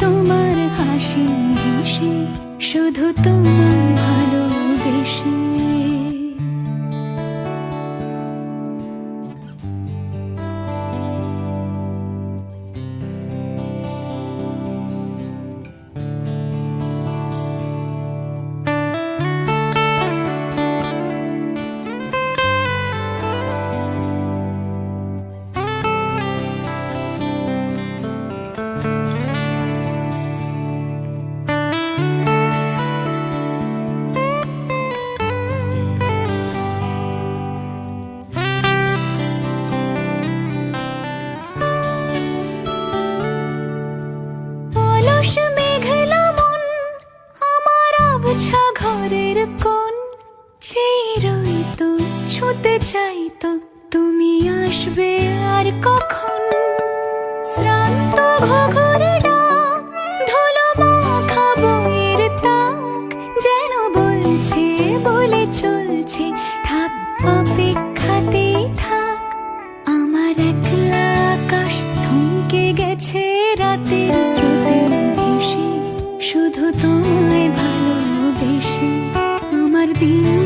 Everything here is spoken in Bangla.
তোমার হাসি হেসে, শুধু তোমায় ভালোবেসে। ঘরের কোণ চেয়ে তো ছুতে চাই তো, তুমি আসবে আর কখন? শ্রান্ত ঘঘর ডাক, ধুলো মাখা বইয়ের তাক, যেন বলছে বলে চলছে, থাক অপেক্ষাতেই থাক। আমার একলা আকাশ থমকে গেছে রাতের স্রোতে ভেসে, শুধু তোমায় ভালোবেসে। আমার দিন